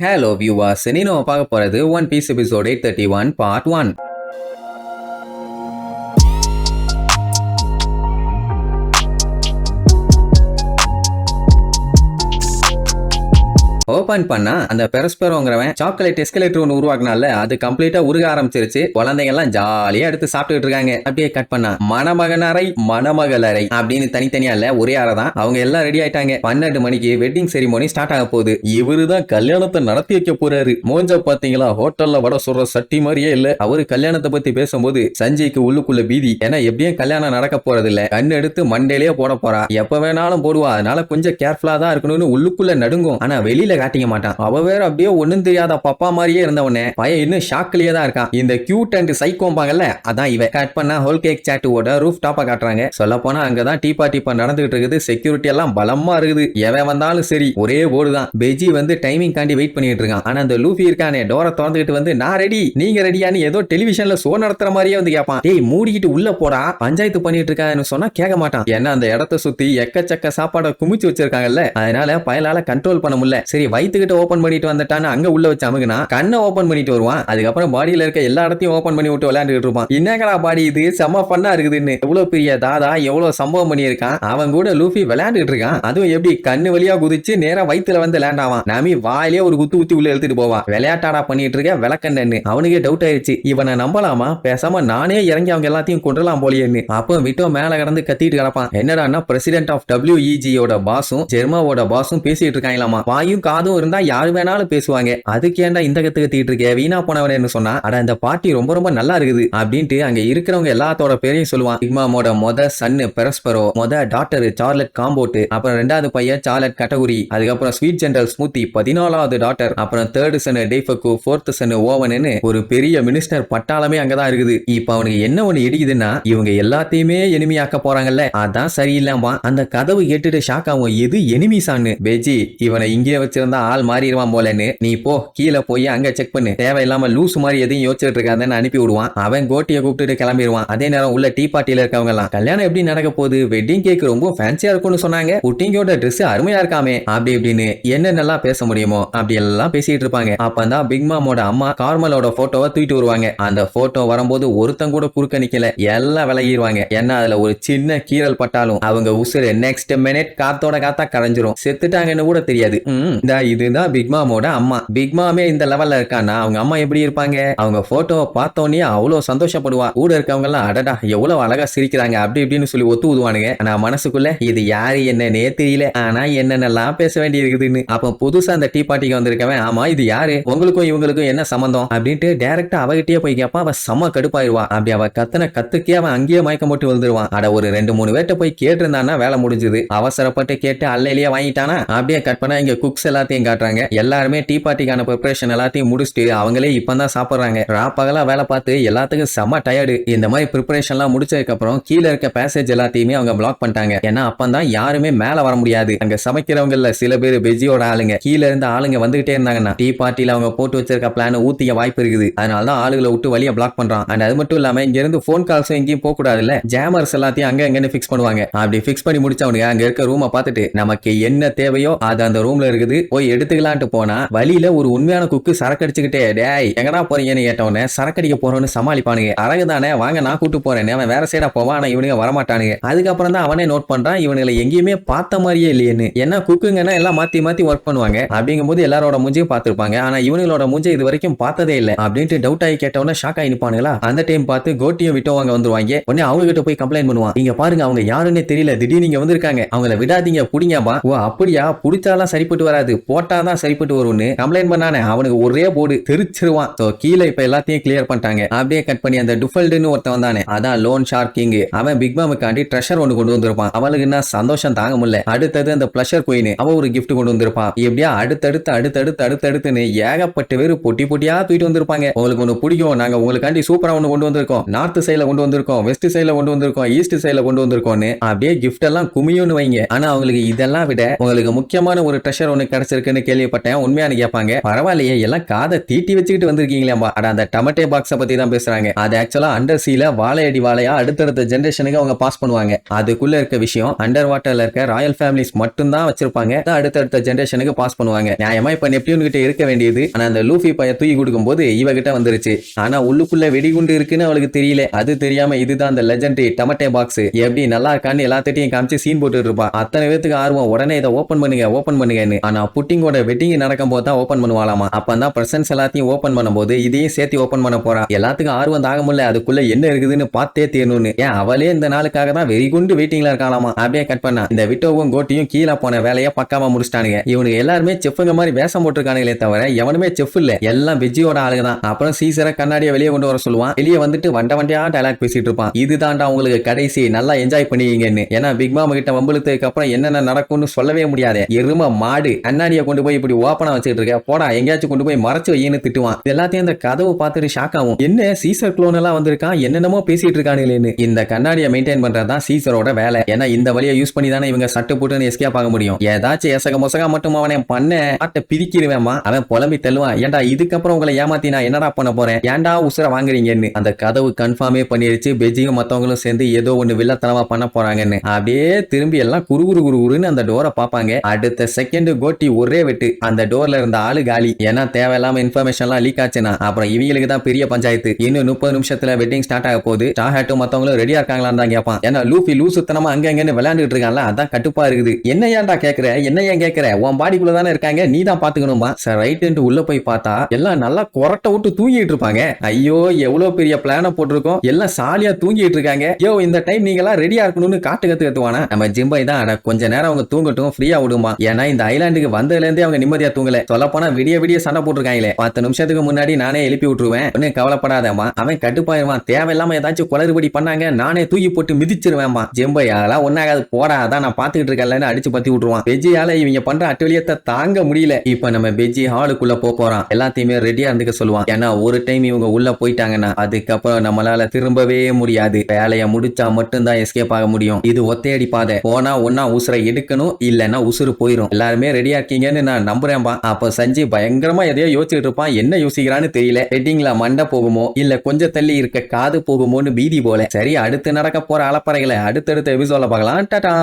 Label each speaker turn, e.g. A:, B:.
A: Hello viewers, இனி நம்ம பார்க்க போறது one piece episode 831 part 1. Open பண்ணா அந்த பெரஸ்பெரோங்கிறவன் சாக்லேட் எஸ்கலேட்டர் ஒன்று உருவாக்குனால அது கம்ப்ளீட்டா உருக ஆரம்பிச்சிருச்சு. குழந்தைங்க எல்லாம் ஜாலியா எடுத்து சாப்பிட்டுட்டு இருக்காங்க. அப்படியே கட் பண்ணா மணமகனரை மணமகளரை அப்படின்னு தனித்தனியா இல்ல ஒரே அறை தான். அவங்க எல்லாம் ரெடி ஆயிட்டாங்க. 12 மணிக்கு வெட்டிங் செரிமோனி ஸ்டார்ட் ஆக போகுது. இவருதான் கல்யாணத்தை நடத்தி வைக்க போறாரு. மோஞ்ச பாத்தீங்களா, ஹோட்டல்ல வட சொல்ற சட்டி மாதிரியே இல்ல. அவரு கல்யாணத்தை பத்தி பேசும்போது சஞ்சய்க்கு உள்ளுக்குள்ள பீதி. ஏன்னா எப்படியும் கல்யாணம் நடக்க போறது இல்ல. கண் எடுத்து மண்டையிலேயே போட போறா. எப்ப வேணாலும் போடுவா. அதனால கொஞ்சம் கேர்ஃபுல்லா தான் இருக்கணும்னு உள்ளுக்குள்ள நடுங்கும். ஆனா வெளியில காட்டிக்க மாட்டான். அவ வேற அப்படியே ஒண்ணும் தெரியாத பப்பா மாதிரியே இருந்தவனே பையன் இன்னும் ஷாக்லயே தான் இருக்கான். இந்த கியூட் அண்ட் சைக்கோம்பாங்கல்ல, அதான் இவ. கட் பண்ணா ஹோல் கேக் சாட்டுவோட ரூஃப் டாப்பா காட்டுறாங்க. சொல்ல போனா அங்கதான் டீ பார்ட்டி நடந்துகிட்டு இருக்குது. செக்யூரிட்டி எல்லாம் பலமா இருக்குது. எவன் வந்தாலும் சரி ஒரே போர்டு தான். பெஜி வந்து டைமிங் காண்டி வெயிட் பண்ணிட்டு இருக்கான். ஆனா அந்த லூஃபி இருக்கானே டோரை திறந்துகிட்டு வந்து நான் ரெடி நீங்க ரெடியான்னு ஏதோ டெலிவிஷன்ல ஷோ நடத்துற மாதிரியே வந்து கேட்பான். டேய் மூடிக்கிட்டு உள்ள போடா, பஞ்சாயத்து பண்ணிட்டு இருக்கான்னு சொன்னா கேட்க மாட்டான். ஏன்னா அந்த இடத்தை சுத்தி எக்கச்சக்க சாப்பாடை குமிச்சு வச்சிருக்காங்கல்ல, அதனால பயலால கண்ட்ரோல் பண்ண முடியல. சரி வயிற்றுக்கிட்ட ஓபன் பண்ணிட்டு வந்துட்டான்னு அங்க உள்ள வச்சு அமுகுனா கண்ணை ஓபன் பண்ணிட்டு வருவான். அதுக்கப்புறம் பாடியில இருக்க எல்லா இடத்தையும் ஓபன் பண்ணி விட்டு விளையாண்டுட்டு இருப்பான். என்னங்கடா பாடி இது செம்ம ஃபன்னா இருக்குதுன்னு. எவ்வளவு பெரிய தாதா எவ்வளவு சம்பவம் பண்ணியிருக்கான். அவன் கூட லூஃபி விளையாண்டுட்டு இருக்கான். அதுவும் எப்படி கண்ணு வழியா குதிச்சு நேரா வயிற்றுல வந்து லேண்ட் ஆவான். நாமி வாயிலே ஒரு குத்து ஊத்தி உள்ள எடுத்துட்டு போவான். விளையாட்டாடா பண்ணிட்டு இருக்க விளக்கண்ணு. அவனுக்கே டவுட் ஆயிடுச்சு, இவனை நம்பலாமா, பேசாம நானே இறங்கி அவங்க எல்லாத்தையும் கொண்டலாம் போலியேன்னு. அப்போ விட்டோ மேல கடந்து கத்திட்டு கிடப்பான். என்னடான்னா பிரசிடென்ட் ஆஃப் WEGயோட பாஸும் ஜெர்மாவோட பாஸும் பேசிட்டு இருக்காங்களாமா. வாயும் காதும் இருந்தா யாரு வேணாலும் பேசுவாங்க. அதுக்கு ஏன்டா இந்த கத்துக்கிட்டு இருக்க வீணா போனவனு சொன்னா, அட இந்த பார்ட்டி ரொம்ப ரொம்ப நல்லா இருக்குது அப்படின்ட்டு அங்க இருக்கிறவங்க எல்லாத்தோட பேரையும் சொல்லுவான். பிக்மாமோட மொத சன்னு பெரஸ்பெரோ, மொத டாக்டர் சார்லட் காம்போட், அப்புறம் ரெண்டாவது பையன் சார்லட் கட்டகுரி, அதுக்கப்புறம் ஸ்வீட் ஜெனரல் ஸ்மூத்தி 14வது டாக்டர், அப்புறம் தேர்ட் சன்னு டேஃபக்கு, ஃபோர்த் சன்னு ஓவன்னு ஒரு பெரிய மினிஸ்டர் பட்டாளமே அங்கதான் இருக்குது. இப்ப அவனுக்கு என்ன ஒண்ணு இடிக்குதுன்னா இவங்க எல்லாத்தையுமே எனிமியாக்க போறாங்கல்ல, அதான் சரியில்லாம அந்த கதவு கேட்டுட்டு ஷாக் ஆகும். எது எனிமிசான்னு. பெஜி இவனை இங்கே வச்சிருந்தா ஆள் மாறிடுவான் போலன்னு, நீ போ கீழே போய் அங்க செக் பண்ணு, தேவையில்லாம லூஸ் மாதிரி எதையும் யோசிச்சுட்டு இருக்காதுன்னு அனுப்பி விடுவான். அவன் கோட்டியை கூப்பிட்டு கிளம்பிடுவான். அதே நேரம் உள்ள டீ பார்ட்டியில இருக்கவங்க எல்லாம் கல்யாணம் எப்படி நடக்க போகுது, வெட்டிங் கேக் ரொம்ப ஃபேன்சியா இருக்கும்னு சொன்னாங்க, புட்டிங்கோட ட்ரெஸ் அருமையா இருக்காமே அப்படி இப்படின்னு என்னென்னலாம் பேச முடியுமோ அப்படி எல்லாம் பேசிட்டு இருப்பாங்க. அப்பதான் பிக் மாமோட அம்மா கார்மலோட போட்டோவை தூக்கிட்டு வருவாங்க. அந்த போட்டோ வரும்போது ஒருத்தன் கூட குறுக்க நிக்கல, எல்லாம் விலகிடுவாங்க. ஏன்னா அதுல ஒரு சின்ன கீரல் பட்டாலும் அவங்க உசுறு நெக்ஸ்ட் மினிட் காத்தோட காத்தா கரைஞ்சிரும். செத்துட்டாங்கன்னு கூட தெரியாது. இதுதான் பிக் மாமோட அம்மா. பிக் மாமே இந்த லெவல்ல இருக்கானா அவங்க அம்மா எப்படி இருப்பாங்க. அவங்க போட்டோவை பார்த்தோன்னே அவ்வளவு சந்தோஷப்படுவா. கூட இருக்கவங்க எல்லாம் அடடா எவ்வளவு அழகா சிரிக்கிறாங்க அப்படி இப்படின்னு சொல்லி ஒத்து ஊதுவானுங்க. ஆனா மனசுக்குள்ள இது யாரு என்னன்னே தெரியல, ஆனா என்னென்னலாம் பேச வேண்டி இருக்குதுன்னு. அப்ப புதுசா அந்த டீ பார்ட்டிக்கு வந்திருக்கவன், ஆமா இது யாரு, உங்களுக்கும் இவங்களுக்கும் என்ன சம்பந்தம் அப்படின்ட்டு டைரக்டா அவகிட்டே போய் கேப்பா. அவ செம்ம கடுப்பாயிருவா. அப்படி அவ கத்தன கத்துக்கே அவன் அங்கேயே மயக்கம் போட்டு விழுந்துருவான். அட ஒரு 2-3 பேர்ட்ட போய் கேட்டிருந்தானா வேலை முடிஞ்சது. அவசரப்பட்டு கேட்டு அல்லையிலேயே வாங்கிட்டானா. அப்படியே கட் பண்ணா இங்க குக்ஸ் எல்லாத்தையும் காட்டுறாங்க. எல்லாருமே டீ பார்ட்டிக்கான ப்ரிப்பரேஷன் எல்லாத்தையும் முடிச்சுட்டு அவங்களே இப்பதான் சாப்பிடுறாங்க. ராப்பகலா வேலை பார்த்து எல்லாத்துக்கும் செம்ம டயர்டு. இந்த மாதிரி ப்ரிப்பரேஷன் எல்லாம் முடிச்சதுக்கு அப்புறம் கீழே இருக்க பேசேஜ் எல்லாத்தையுமே அவங்க பிளாக் பண்ணிட்டாங்க. ஏன்னா அப்பதான் யாருமே மேல வர முடியாது. அங்க சமைக்கிறவங்கல சில பேர் பெஜியோட ஆளுங்க கீழே இருந்த ஆளுங்க வந்துகிட்டே இருந்தாங்கன்னா டீ பார்ட்டியில அவங்க போட்டு வச்சிருக்க பிளான் ஊத்திக்க வாய்ப்பு இருக்குது. அதனாலதான் ஆளுகளை விட்டு வழியை பிளாக் பண்றான். அண்ட் அது மட்டும் இல்லாம இங்க இருந்து போன் கால்ஸும் எங்கேயும் போக கூடாது இல்ல, ஜாமர்ஸ் எல்லாத்தையும் அங்க எங்கன்னு பிக்ஸ் பண்ணுவாங்க. அப்படி பிக்ஸ் பண்ணி முடிச்சவனுங்க அங்க இருக்க ரூமை பார்த்துட்டு நமக்கு என்ன தேவையோ அது அந்த ரூம்ல இருக்குது போய் எடுத்துக்கலான்ட்டு போனா வழியில ஒரு உண்மையான குக்கு சரக்கடிச்சுக்கிட்டே டேய் எங்கடா போறீங்கன்னு கேட்டவன சரக்கடிக்க போறோம்னு சமாளிப்பானுங்க. அழகுதானே வாங்க நான் கூட்டு போறேன்னு அவன் வேற சைடா போவான். ஆனா இவனுங்க வரமாட்டானுங்க. அதுக்கப்புறம் தான் அவனே நோட் பண்றான் இவனுங்களை எங்கேயுமே பார்த்த மாதிரியே இல்லையேன்னு. ஏன்னா குக்குங்கன்னா எல்லாம் மாத்தி மாத்தி ஒர்க் பண்ணுவாங்க. அப்படிங்கும் போது எல்லாரோட மூஞ்சியும் பார்த்திருப்பாங்க. ஆனா இவங்களோட மூஞ்சி இது வரைக்கும் பார்த்ததே இல்லை அப்படின்ட்டு டவுட் ஆகி கேட்டவன ஷாக் ஆகி நிப்பானுங்களா. அந்த டைம் பார்த்து கோட்டியும் விட்டவங்க வந்துருவாங்க. உடனே அவங்க கிட்ட போய் கம்ப்ளைண்ட் பண்ணுவான். இங்க பாருங்க அவங்க யாருன்னே தெரியல, திடீர்னு நீங்க வந்திருக்காங்க, அவங்கள விடாதீங்க புடிங்கப்பா. ஓ அப்படியா, புடிச்சாலாம் சரிப்பட்டு வராது, போட்டாதான் சரிப்பட்டு வரும்னு கம்ப்ளைண்ட் பண்ணானே அவனுக்கு ஒரே போர்டு தெரிச்சிருவான். கீழே இப்ப எல்லாத்தையும் கிளியர் பண்ணிட்டாங்க. அப்படியே கட் பண்ணி அந்த டுஃபல்டுன்னு ஒருத்தன் வந்தானே அதான் லோன் ஷார்க் கிங். அவன் பிக் மாமுக்காண்டி ட்ரெஷர் ஒன்று கொண்டு வந்திருப்பான். அவளுக்கு என்ன சந்தோஷம் தாங்க முடியல. அடுத்தது அந்த பிளஷர் குயின் அவ ஒரு கிஃப்ட் கொண்டு வந்திருப்பான். எப்படியா அடுத்தடுத்துன்னு ஏகப்பட்ட பேரு பொட்டி பொட்டியா தூக்கிட்டு வந்திருப்பாங்க. உங்களுக்கு ஒண்ணு பிடிக்கும், நாங்க உங்களுக்காண்டி சூப்பரா ஒண்ணு கொண்டு வந்திருக்கோம், நார்த் சைட்ல கொண்டு வந்திருக்கோம், வெஸ்ட் சைட்ல கொண்டு வந்திருக்கோம், ஈஸ்ட் சைட்ல கொண்டு வந்திருக்கோம்னு அப்படியே கிஃப்ட் எல்லாம் குமியும்னு வைங்க. ஆனா அவங்களுக்கு இதெல்லாம் விட உங்களுக்கு முக்கியமான ஒரு ட்ரெஷர் ஒண்ணு கிடைச்ச கிடைச்சிருக்குன்னு கேள்விப்பட்டேன், உண்மையானு கேட்பாங்க. பரவாயில்லையே, எல்லாம் காதை தீட்டி வச்சுக்கிட்டு வந்திருக்கீங்களேம்பா. அட அந்த டமட்டே பாக்ஸ பத்தி தான் பேசுறாங்க. அது ஆக்சுவலா அண்டர் சீல வாழையடி வாழையா அடுத்தடுத்த ஜெனரேஷனுக்கு அவங்க பாஸ் பண்ணுவாங்க. அதுக்குள்ள இருக்க விஷயம் அண்டர் வாட்டர்ல இருக்க ராயல் ஃபேமிலிஸ் மட்டும் தான் வச்சிருப்பாங்க. அடுத்தடுத்த ஜெனரேஷனுக்கு பாஸ் பண்ணுவாங்க. நியாயமா இப்ப நெப்டியூன் கிட்ட இருக்க வேண்டியது, ஆனா அந்த லூஃபி பைய தூக்கி கொடுக்கும் போது இவ கிட்ட வந்துருச்சு. ஆனா உள்ளுக்குள்ள வெடிகுண்டு இருக்குன்னு அவளுக்கு தெரியல. அது தெரியாம இதுதான் அந்த லெஜெண்டரி டமட்டே பாக்ஸ் எப்படி நல்லா இருக்கான்னு எல்லாத்திட்டையும் காமிச்சு சீன் போட்டு இருப்பா. அத்தனை பேத்துக்கு ஆர்வம், உடனே இதை ஓபன் பண்ணுங்கன்னு. ஆனா புட்டிங்கோட வெட்டிங் நடக்கும் போது தான் ஓபன் பண்ணுவாளாமா. அப்பதான் பிரசன்ஸ் எல்லாத்தையும் ஓபன் பண்ணும்போது இதையும் சேர்த்து ஓபன் பண்ண போறா. எல்லாத்துக்கும் ஆர்வம் தாங்க முடியல, அதுக்குள்ள என்ன இருக்குதுன்னு பார்த்தே தேரணும்னு. ஏன் அவளே இந்த நாளுக்காக தான் வெறிகுண்டு வெயிட்டிங்ல இருக்காளாமா. அப்படியே கட் பண்ணா இந்த விட்டோவும் கோட்டியும் கீழே போன வேலையை பக்காவா முடிச்சிட்டானுங்க. இவனுக்கு எல்லாருமே செஃப்ங்க மாதிரி வேஷம் போட்டிருக்கானுங்களே தவிர எவனுமே செஃப் இல்ல, எல்லாம் வெஜ்ஜியோட ஆளுங்க தான். அப்புறம் சீசரை கண்ணாடியை வெளியே கொண்டு வர சொல்லுவான். வெளியே வந்துட்டு வண்டியா டயலாக் பேசிட்டு இருப்பான். இதுதான்டா உங்களுக்கு கடைசி, நல்லா என்ஜாய் பண்ணிக்கீங்கன்னு. ஏன்னா பிக் மாமா கிட்ட வம்பளுத்துக்கு அப்புறம் என்னென்ன நடக்கும்னு சொல்லவே முடியாது. எருமை மாடு கண்ணாடியை கொண்டு போய் இப்படி ஓப்பனா வச்சுட்டு இருக்க, போடா எங்கேயாச்சும் கொண்டு போய் மறைச்சு வையின்னு திட்டுவான். எல்லாத்தையும் அந்த கதவு பார்த்துட்டு ஷாக் ஆகும். என்ன சீசர் குளோன் எல்லாம் வந்திருக்கான், என்னென்னமோ பேசிட்டு இருக்கானுங்களேன்னு. இந்த கண்ணாடியை மெயின்டைன் பண்றதுதான் சீசரோட வேலை. ஏன்னா இந்த வழியை யூஸ் பண்ணி தானே இவங்க சட்டு போட்டு எஸ்கேப் ஆக முடியும். ஏதாச்சும் எசக மொசகா மட்டும் அவனை பண்ண ஆட்ட பிரிக்கிறவேமா. அவன் புலம்பி தள்ளுவான். ஏன்டா இதுக்கப்புறம் உங்களை ஏமாத்தி நான் என்னடா பண்ண போறேன், ஏன்டா உசுர வாங்குறீங்கன்னு. அந்த கதவு கன்ஃபார்மே பண்ணிருச்சு. பெஜியும் மத்தவங்களும் சேர்ந்து ஏதோ ஒண்ணு வில்லத்தனமா பண்ண போறாங்கன்னு. அப்படியே திரும்பி எல்லாம் குறுகுறுன்னு அந்த டோரை பாப்பாங்க. அடுத்த செகண்ட் கோட்டி ஒரே வெட்டு, அந்த டோர்ல இருந்த ஆளு காலி. ஏன்னா தேவையில்லாம இன்ஃபர்மேஷன் எல்லாம் லீக் ஆச்சுன்னா அப்புறம் இவங்களுக்கு தான் பெரிய பஞ்சாயத்து. இன்னும் 30 நிமிஷத்துல வெட்டிங் ஸ்டார்ட் ஆக போகுது. ஸ்டார்ஹாட்டும் மத்தவங்களும் ரெடியா இருக்காங்களான்னு தான் கேட்பான். ஏன்னா லூஃபி லூசுத்தனமா அங்கன்னு விளையாண்டுட்டு இருக்கான்ல, அதான் கட்டுப்பா இருக்குது. என்ன ஏன்டா கேக்குற, என்ன ஏன் கேக்குற, உன் பாடிக்குள்ள தானே இருக்காங்க, நீ தான் பாத்துக்கணுமா. சார் ரைட்டு உள்ள போய் பார்த்தா எல்லாம் நல்லா கொரட்டை விட்டு தூங்கிட்டு இருப்பாங்க. ஐயோ எவ்வளவு பெரிய பிளான போட்டிருக்கோம், எல்லாம் சாலியா தூங்கிட்டு இருக்காங்க. யோ இந்த டைம் நீங்க எல்லாம் ரெடியா இருக்கணும்னு கத்துவானா. நம்ம ஜிம்பை தான் அட கொஞ்ச நேரம் அவங்க தூங்கட்டும், ஃப்ரீயா விடுமா. ஏன்னா இந்த ஐலாண்டுக்கு வந்ததுல இருந்தே அவங்க நிம்மதியா தூங்கல. சொல்ல போனா விடிய சண்டை போட்டுருக்காங்களே. 10 நிமிஷத்துக்கு முன்னாடி நானே எழுப்பி விட்டுருவேன், ஒன்னும் கவலைப்படாதமா. அவன் கட்டுப்பாயிருவான். தேவையில்லாம ஏதாச்சும் குளறுபடி பண்ணாங்க நானே தூக்கி போட்டு மிதிச்சிருவேன்மா. ஜிம்பை அதெல்லாம் ஒன்னாகாது போடா, அதான் நான் பாத்துக்கிட்டு இருக்கேன்ல அடிச்சு பத்தி விட்டுருவான். பெஜியால இவங்க பண்ற அட்டவலியத்தை தாங்க முடியல. இப்ப நம்ம பெஜி ஹாலுக்குள்ள போறான். எல்லாத்தையுமே ரெடியா இருந்துக்க சொல்லுவான். ஏன்னா ஒரு டைம் இவங்க உள்ள போயிட்டாங்கன்னா அதுக்கப்புறம் நம்மளால திரும்பவே முடியாது. வேலையை முடிச்சா மட்டும்தான் எஸ்கேப் ஆக முடியும். இது ஒத்தையடி பாதை. போனா ஒன்னா உசுரை எடுக்கணும், இல்லன்னா உசுறு போயிரும். எல்லாருமே ரெடியா இருக்கீங்கன்னு நான் நம்புறேன்பா. அப்ப சஞ்சய் பயங்கரமா எதையோ யோசிச்சுட்டு இருப்பான். என்ன யோசிக்கிறான்னு தெரியல. வெட்டிங்ல மண்டை போகுமோ இல்ல கொஞ்சம் தள்ளி இருக்க காது போகுமோன்னு பீதி போல. சரி அடுத்து நடக்க போற அலப்பறைகளை அடுத்தடுத்த எபிசோட்ல பார்க்கலாம். டாடா.